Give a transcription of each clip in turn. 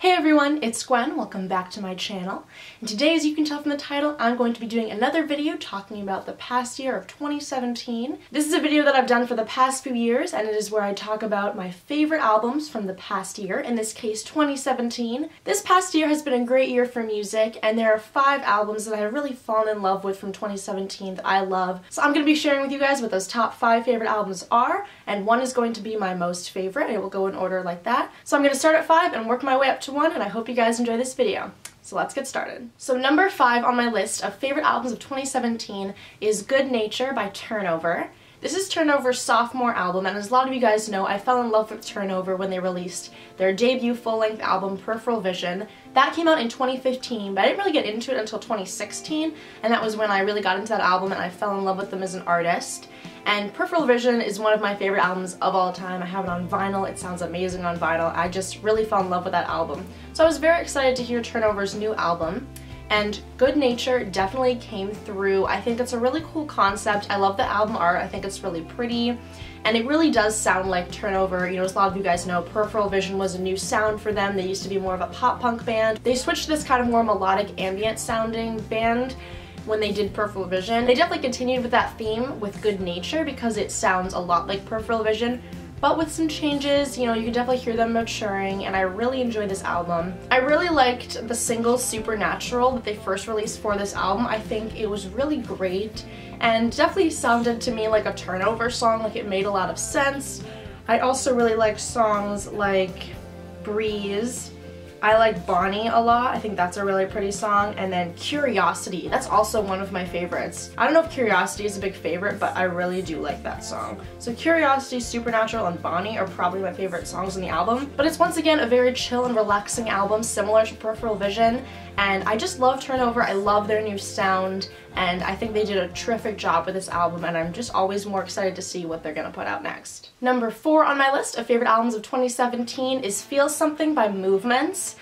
Hey everyone, it's Gwen. Welcome back to my channel. And today, as you can tell from the title, I'm going to be doing another video talking about the past year of 2017. This is a video that I've done for the past few years, and it is where I talk about my favorite albums from the past year, in this case 2017. This past year has been a great year for music, and there are 5 albums that I have really fallen in love with from 2017 that I love. So I'm going to be sharing with you guys what those top 5 favorite albums are, and one is going to be my most favorite, and it will go in order like that. So I'm going to start at 5 and work my way up to 1, and I hope you guys enjoy this video. So let's get started. So number 5 on my list of favorite albums of 2017 is Good Nature by Turnover. This is Turnover's sophomore album, and as a lot of you guys know, I fell in love with Turnover when they released their debut full-length album, Peripheral Vision. That came out in 2015, but I didn't really get into it until 2016, and that was when I really got into that album and I fell in love with them as an artist. And Peripheral Vision is one of my favorite albums of all time. I have it on vinyl. It sounds amazing on vinyl. I just really fell in love with that album. So I was very excited to hear Turnover's new album. And Good Nature definitely came through. I think it's a really cool concept. I love the album art. I think it's really pretty. And it really does sound like Turnover. You know, as a lot of you guys know, Peripheral Vision was a new sound for them. They used to be more of a pop-punk band. They switched to this kind of more melodic ambient sounding band when they did Peripheral Vision. They definitely continued with that theme with Good Nature because it sounds a lot like Peripheral Vision, but with some changes. You know, you can definitely hear them maturing, and I really enjoyed this album. I really liked the single Supernatural that they first released for this album. I think it was really great and definitely sounded to me like a Turnover song, like it made a lot of sense. I also really liked songs like Breeze. I like Bonnie a lot. I think that's a really pretty song. And then Curiosity. That's also one of my favorites. I don't know if Curiosity is a big favorite, but I really do like that song. So Curiosity, Supernatural, and Bonnie are probably my favorite songs on the album. But it's once again a very chill and relaxing album, similar to Peripheral Vision. And I just love Turnover. I love their new sound. And I think they did a terrific job with this album, and I'm just always more excited to see what they're gonna put out next. Number 4 on my list of favorite albums of 2017 is Feel Something by Movements.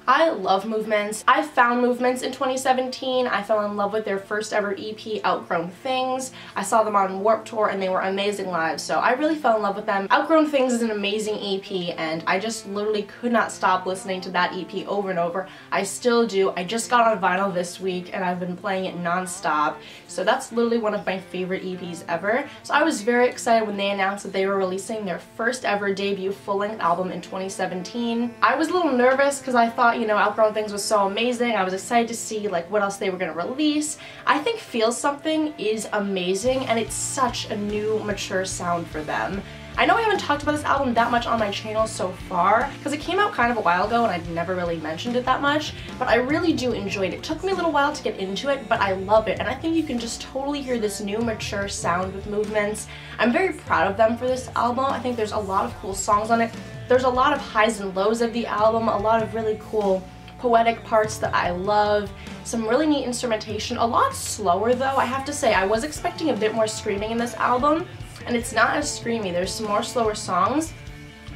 I love Movements. I found Movements in 2017. I fell in love with their first ever EP, Outgrown Things. I saw them on Warped Tour and they were amazing live, so I really fell in love with them. Outgrown Things is an amazing EP, and I just literally could not stop listening to that EP over and over. I still do. I just got on vinyl this week and I've been playing it non-stop, so that's literally one of my favorite EPs ever. So I was very excited when they announced that they were releasing their first ever debut full-length album in 2017. I was a little nervous because I thought, you know, Outgrown Things was so amazing. I was excited to see like what else they were going to release. I think Feel Something is amazing, and it's such a new, mature sound for them. I know I haven't talked about this album that much on my channel so far because it came out kind of a while ago and I'd never really mentioned it that much, but I really do enjoy it. It took me a little while to get into it, but I love it, and I think you can just totally hear this new, mature sound with Movements. I'm very proud of them for this album. I think there's a lot of cool songs on it. There's a lot of highs and lows of the album, a lot of really cool poetic parts that I love, some really neat instrumentation, a lot slower though. I have to say, I was expecting a bit more screaming in this album, and it's not as screamy. There's some more slower songs,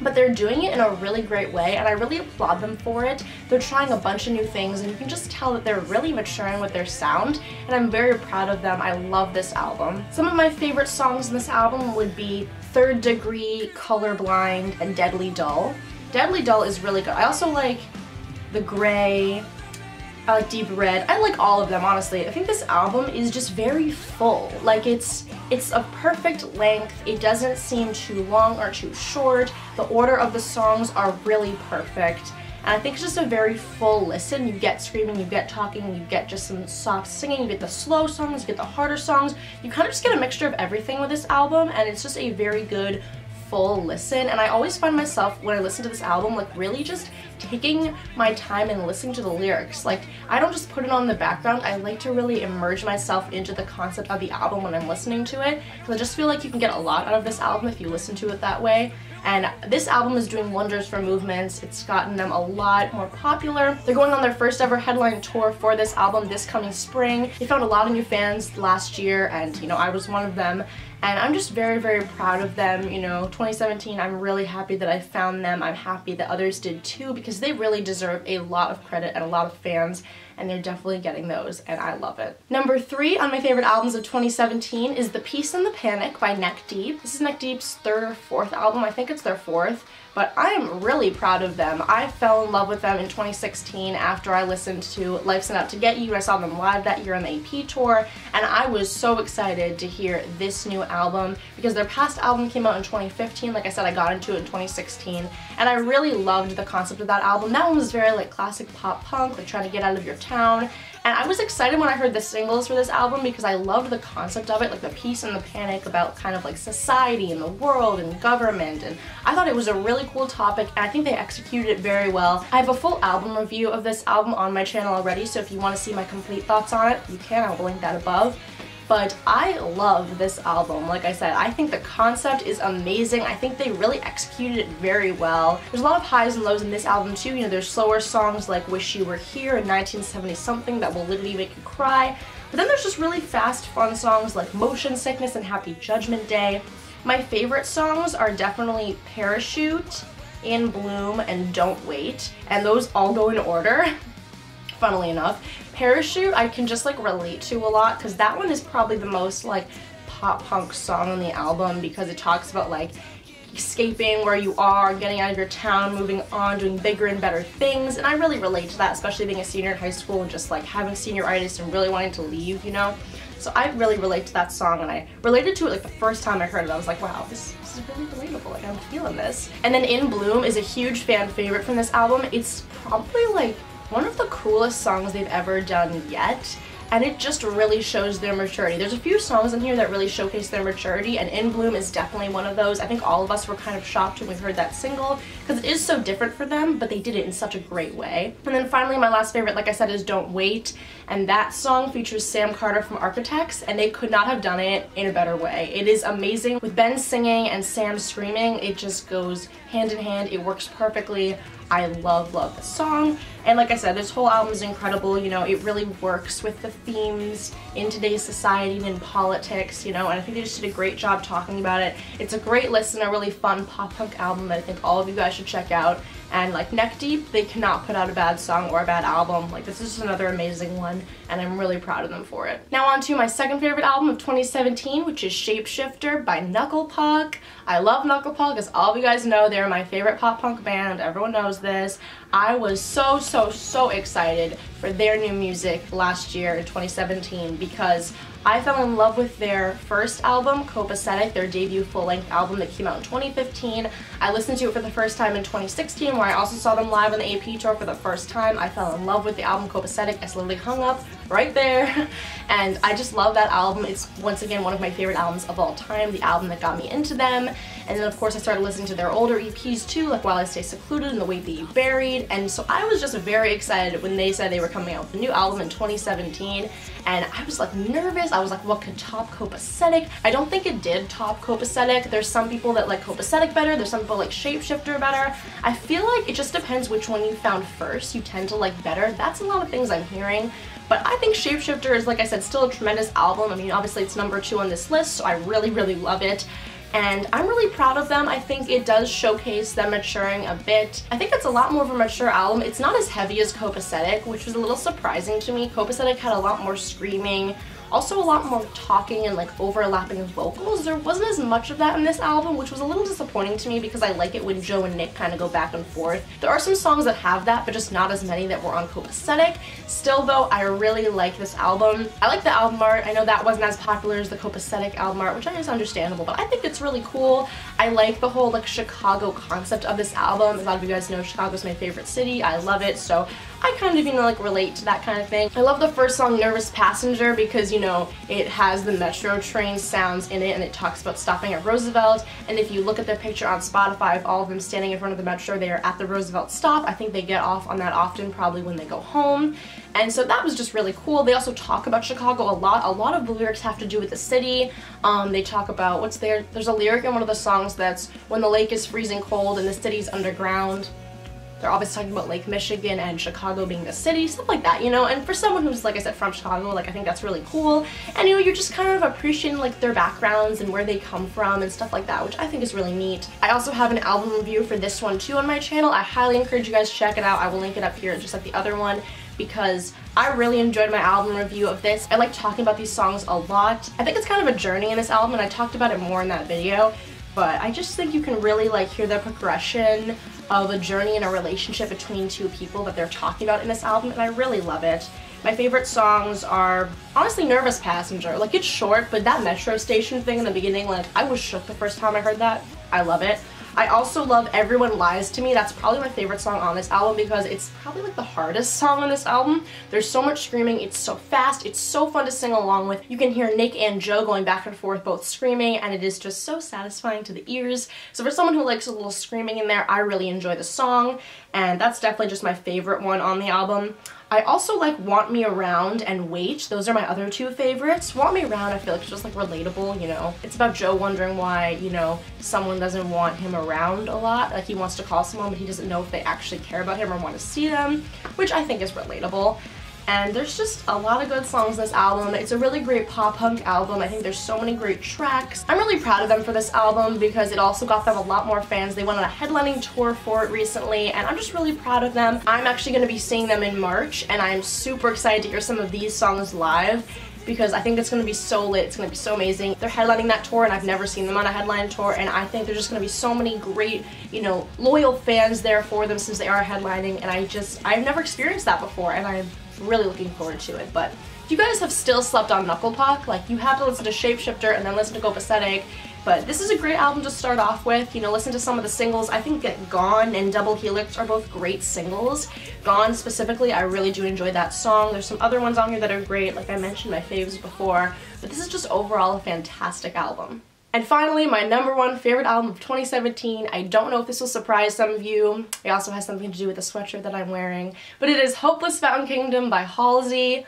but they're doing it in a really great way, and I really applaud them for it. They're trying a bunch of new things, and you can just tell that they're really maturing with their sound, and I'm very proud of them. I love this album. Some of my favorite songs in this album would be Third Degree, Colorblind, and Deadly Dull. Deadly Dull is really good. I also like The Gray, I like Deep Red. I like all of them, honestly. I think this album is just very full. Like, it's a perfect length. It doesn't seem too long or too short. The order of the songs are really perfect. And I think it's just a very full listen. You get screaming, you get talking, you get just some soft singing, you get the slow songs, you get the harder songs. You kind of just get a mixture of everything with this album, and it's just a very good full listen. And I always find myself, when I listen to this album, like really just taking my time and listening to the lyrics. Like, I don't just put it on in the background. I like to really immerse myself into the concept of the album when I'm listening to it, because I just feel like you can get a lot out of this album if you listen to it that way. And this album is doing wonders for Movements. It's gotten them a lot more popular. They're going on their first ever headline tour for this album this coming spring. They found a lot of new fans last year, and you know, I was one of them. And I'm just very, very proud of them. You know, 2017, I'm really happy that I found them. I'm happy that others did too, because they really deserve a lot of credit and a lot of fans, and they're definitely getting those, and I love it. Number 3 on my favorite albums of 2017 is The Peace and the Panic by Neck Deep. This is Neck Deep's 3rd or 4th album. I think it's their 4th. but I am really proud of them. I fell in love with them in 2016 after I listened to Life Sent Out to Get You. I saw them live that year on the AP tour, and I was so excited to hear this new album because their past album came out in 2015. Like I said, I got into it in 2016, and I really loved the concept of that album. That one was very like classic pop punk, like trying to get out of your town. And I was excited when I heard the singles for this album because I loved the concept of it, like the peace and the panic about kind of like society and the world and government, and I thought it was a really cool topic, and I think they executed it very well. I have a full album review of this album on my channel already, so if you want to see my complete thoughts on it, you can. I'll link that above. But I love this album. Like I said, I think the concept is amazing. I think they really executed it very well. There's a lot of highs and lows in this album too. You know, there's slower songs like Wish You Were Here and 1970 Something that will literally make you cry. But then there's just really fast, fun songs like Motion Sickness and Happy Judgment Day. My favorite songs are definitely Parachute, In Bloom, and Don't Wait. And those all go in order, funnily enough. Parachute I can just like relate to a lot because that one is probably the most like pop punk song on the album because it talks about like escaping where you are, getting out of your town, moving on, doing bigger and better things, and I really relate to that, especially being a senior in high school and just like having senioritis and really wanting to leave, you know? So I really relate to that song, and I related to it like the first time I heard it. I was like, wow, this is really relatable, like I'm feeling this. And then In Bloom is a huge fan favorite from this album. It's probably like one of the coolest songs they've ever done yet, and it just really shows their maturity. There's a few songs in here that really showcase their maturity, and In Bloom is definitely one of those. I think all of us were kind of shocked when we heard that single because it is so different for them, but they did it in such a great way. And then finally, my last favorite, like I said, is Don't Wait, and that song features Sam Carter from Architects, and they could not have done it in a better way. It is amazing. With Ben singing and Sam screaming, it just goes hand in hand. It works perfectly. I love the song, and like I said, this whole album is incredible. You know, it really works with the themes in today's society and in politics, you know, and I think they just did a great job talking about it. It's a great listen, a really fun pop punk album that I think all of you guys should check out, and like neck deep, they cannot put out a bad song or a bad album. Like, this is just another amazing one, and I'm really proud of them for it. Now on to my second favorite album of 2017, which is Shapeshifter by Knucklepuck. I love Knucklepuck, as all of you guys know, they're my favorite pop punk band. Everyone knows this. I was so excited for their new music last year in 2017 because I fell in love with their first album, Copacetic, their debut full-length album that came out in 2015. I listened to it for the first time in 2016, where I also saw them live on the AP tour for the first time. I fell in love with the album Copacetic. I slowly hung up right there, and I just love that album. It's once again one of my favorite albums of all time, the album that got me into them. And then of course I started listening to their older EPs too, like While I Stay Secluded and The Weight That You Buried, and so I was just very excited when they said they were coming out with a new album in 2017, and I was like nervous. I was like, what could top Copacetic? I don't think it did top Copacetic. There's some people that like Copacetic better, there's some people like Shapeshifter better. I feel like it just depends which one you found first, you tend to like better. That's a lot of things I'm hearing. But I think Shapeshifter is, like I said, still a tremendous album. I mean, obviously it's #2 on this list, so I really love it. And I'm really proud of them. I think it does showcase them maturing a bit. I think it's a lot more of a mature album. It's not as heavy as Copacetic, which was a little surprising to me. Copacetic had a lot more screaming, also a lot more talking and like overlapping vocals. There wasn't as much of that in this album, which was a little disappointing to me because I like it when Joe and Nick kind of go back and forth. There are some songs that have that, but just not as many that were on Copacetic. Still though, I really like this album. I like the album art. I know that wasn't as popular as the Copacetic album art, which I think is understandable, but I think it's really cool. I like the whole like Chicago concept of this album. A lot of you guys know Chicago's my favorite city. I love it, so I kind of, you know, like relate to that kind of thing. I love the first song, Nervous Passenger, because, you know, it has the metro train sounds in it, and it talks about stopping at Roosevelt, and if you look at their picture on Spotify of all of them standing in front of the metro, they are at the Roosevelt stop. I think they get off on that often, probably when they go home, and so that was just really cool. They also talk about Chicago a lot. A lot of the lyrics have to do with the city. They talk about there's a lyric in one of the songs that's when the lake is freezing cold and the city's underground. They're obviously talking about Lake Michigan and Chicago being the city, stuff like that, you know, and for someone who's, like I said, from Chicago, like, I think that's really cool, and, you know, you're just kind of appreciating, like, their backgrounds and where they come from and stuff like that, which I think is really neat. I also have an album review for this one, too, on my channel. I highly encourage you guys to check it out. I will link it up here, just like the other one, because I really enjoyed my album review of this. I like talking about these songs a lot. I think it's kind of a journey in this album, and I talked about it more in that video, but I just think you can really like hear the progression of a journey in a relationship between two people that they're talking about in this album, and I really love it. My favorite songs are honestly Nervous Passenger. Like, it's short, but that metro station thing in the beginning, like, I was shook the first time I heard that. I love it. I also love Everyone Lies to Me. That's probably my favorite song on this album because it's probably like the hardest song on this album. There's so much screaming, it's so fast, it's so fun to sing along with. You can hear Nick and Joe going back and forth both screaming, and it is just so satisfying to the ears. So for someone who likes a little screaming in there, I really enjoy the song, and that's definitely just my favorite one on the album. I also like Want Me Around and Wait. Those are my other two favorites. Want Me Around, I feel like it's just like relatable, you know. It's about Joe wondering why, you know, someone doesn't want him around a lot. Like, he wants to call someone, but he doesn't know if they actually care about him or want to see them, which I think is relatable. And there's just a lot of good songs in this album. It's a really great pop-punk album. I think there's so many great tracks. I'm really proud of them for this album because it also got them a lot more fans. They went on a headlining tour for it recently, and I'm just really proud of them. I'm actually going to be seeing them in March, and I'm super excited to hear some of these songs live because I think it's going to be so lit, it's going to be so amazing. They're headlining that tour, and I've never seen them on a headline tour, and I think there's just going to be so many great, you know, loyal fans there for them since they are headlining, and I've never experienced that before, and I'm really looking forward to it. But if you guys have still slept on Knucklepuck, like, you have to listen to Shapeshifter and then listen to Copacetic. But this is a great album to start off with. You know, listen to some of the singles. I think that Gone and Double Helix are both great singles. Gone specifically, I really do enjoy that song. There's some other ones on here that are great, like I mentioned my faves before, but this is just overall a fantastic album. And finally, my #1 favorite album of 2017. I don't know if this will surprise some of you. It also has something to do with the sweatshirt that I'm wearing. But it is Hopeless Fountain Kingdom by Halsey.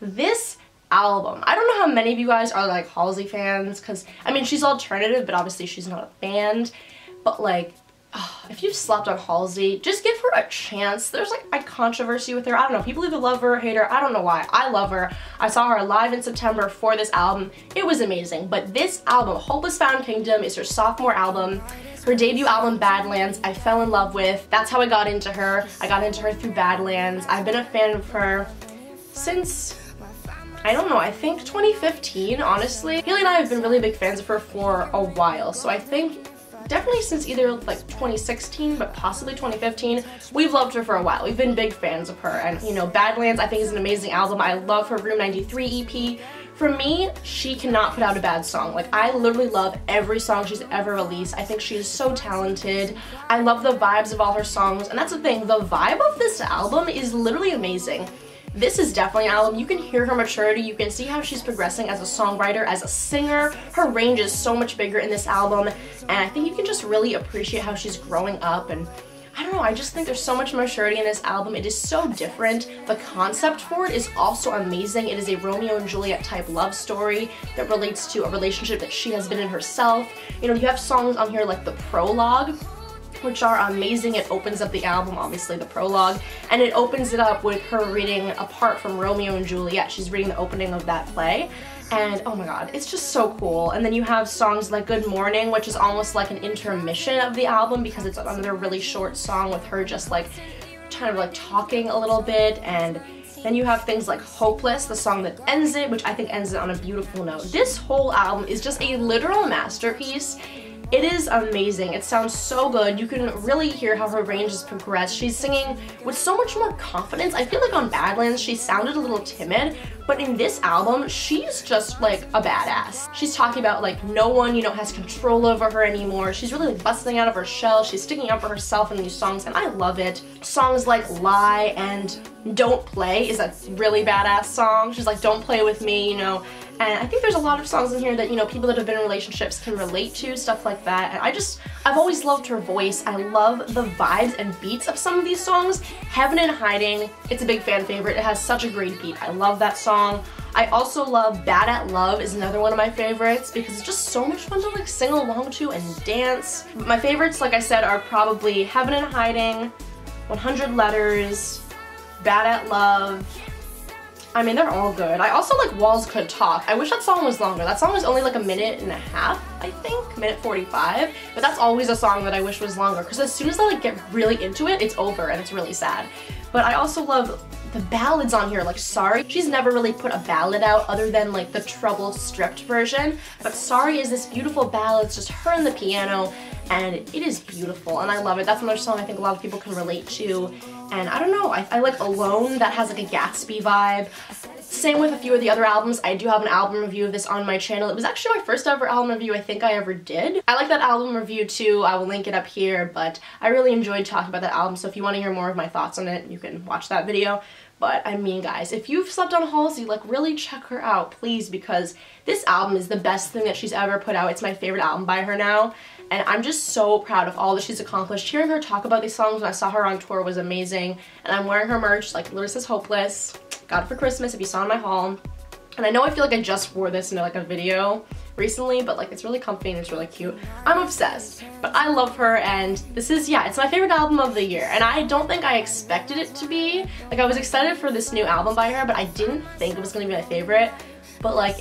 This album, I don't know how many of you guys are like Halsey fans, because, I mean, she's alternative, but obviously she's not a band. But like, if you've slept on Halsey, just give her a chance. There's like a controversy with her. I don't know. People either love her or hate her. I don't know why. I love her. I saw her live in September for this album. It was amazing. But this album, Hopeless Fountain Kingdom, is her sophomore album. Her debut album, Badlands, I fell in love with. That's how I got into her. I got into her through Badlands. I've been a fan of her since, I don't know, I think 2015, honestly. Haley and I have been really big fans of her for a while, so I think definitely since either like 2016, but possibly 2015, we've loved her for a while. We've been big fans of her, and you know, Badlands I think is an amazing album. I love her Room 93 EP. For me, she cannot put out a bad song. Like, I literally love every song she's ever released. I think she is so talented. I love the vibes of all her songs, and that's the thing, the vibe of this album is literally amazing. This is definitely an album. You can hear her maturity. You can see how she's progressing as a songwriter, as a singer. Her range is so much bigger in this album, and I think you can just really appreciate how she's growing up. And I don't know, I just think there's so much maturity in this album. It is so different. The concept for it is also amazing. It is a Romeo and Juliet type love story that relates to a relationship that she has been in herself. You know, you have songs on here like the prologue, which are amazing. It opens up the album, obviously the prologue, and it opens it up with her reading a part from Romeo and Juliet. She's reading the opening of that play, and oh my god, it's just so cool. And then you have songs like Good Morning, which is almost like an intermission of the album because it's another really short song with her just like kind of like talking a little bit. And then you have things like Hopeless, the song that ends it, which I think ends it on a beautiful note. This whole album is just a literal masterpiece. It is amazing. It sounds so good. You can really hear how her range has progressed. She's singing with so much more confidence. I feel like on Badlands she sounded a little timid, but in this album she's just like a badass. She's talking about like no one, you know, has control over her anymore. She's really like busting out of her shell. She's sticking up for herself in these songs, and I love it. Songs like Lie and Don't Play is a really badass song. She's like, don't play with me, you know. And I think there's a lot of songs in here that, you know, people that have been in relationships can relate to, stuff like that. And I've always loved her voice. I love the vibes and beats of some of these songs. Heaven in Hiding, it's a big fan favorite. It has such a great beat. I love that song. I also love Bad at Love is another one of my favorites because it's just so much fun to like sing along to and dance. My favorites, like I said, are probably Heaven in Hiding, 100 Letters, Bad at Love. I mean, they're all good. I also like Walls Could Talk. I wish that song was longer. That song is only like 1.5 minutes, I think, minute 45. But that's always a song that I wish was longer because as soon as I like get really into it, it's over and it's really sad. But I also love the ballads on here, like Sorry. She's never really put a ballad out other than like the treble stripped version, but Sorry is this beautiful ballad. It's just her and the piano, and it is beautiful, and I love it. That's another song I think a lot of people can relate to, and I don't know, I like Alone. That has like a Gatsby vibe. Same with a few of the other albums. I do have an album review of this on my channel. It was actually my first ever album review I think I ever did. I like that album review too. I will link it up here, but I really enjoyed talking about that album, so if you want to hear more of my thoughts on it, you can watch that video. But I mean, guys, if you've slept on Halsey, like, really check her out, please, because this album is the best thing that she's ever put out. It's my favorite album by her now, and I'm just so proud of all that she's accomplished. Hearing her talk about these songs when I saw her on tour was amazing, and I'm wearing her merch, like Larissa's Hopeless. Got it for Christmas if you saw in my haul. And I know I feel like I just wore this in like a video recently, but like it's really comfy and it's really cute. I'm obsessed, but I love her, and this is, yeah, it's my favorite album of the year, and I don't think I expected it to be. Like, I was excited for this new album by her, but I didn't think it was gonna be my favorite, but like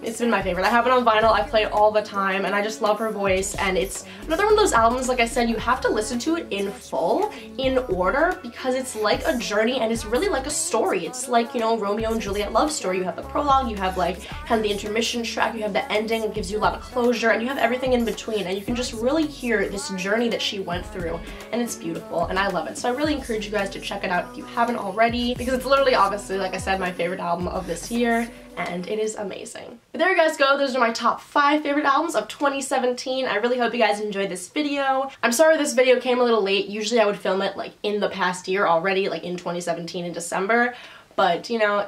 it's been my favorite. I have it on vinyl, I play it all the time, and I just love her voice, and it's another one of those albums, like I said, you have to listen to it in full, in order, because it's like a journey, and it's really like a story. It's like, you know, Romeo and Juliet love story. You have the prologue, you have like kind of the intermission track, you have the ending, it gives you a lot of closure, and you have everything in between, and you can just really hear this journey that she went through, and it's beautiful, and I love it. So I really encourage you guys to check it out if you haven't already, because it's literally, obviously, like I said, my favorite album of this year, and it is amazing. But there you guys go. Those are my top 5 favorite albums of 2017. I really hope you guys enjoyed this video. I'm sorry this video came a little late. Usually I would film it like in the past year already, like in 2017 in December, but you know,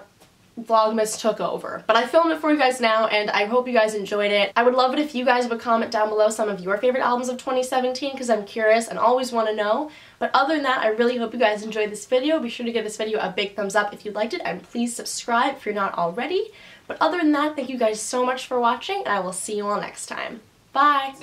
Vlogmas took over. But I filmed it for you guys now, and I hope you guys enjoyed it. I would love it if you guys would comment down below some of your favorite albums of 2017, because I'm curious and always want to know. But other than that, I really hope you guys enjoyed this video. Be sure to give this video a big thumbs up if you liked it, and please subscribe if you're not already. But other than that, thank you guys so much for watching, and I will see you all next time. Bye!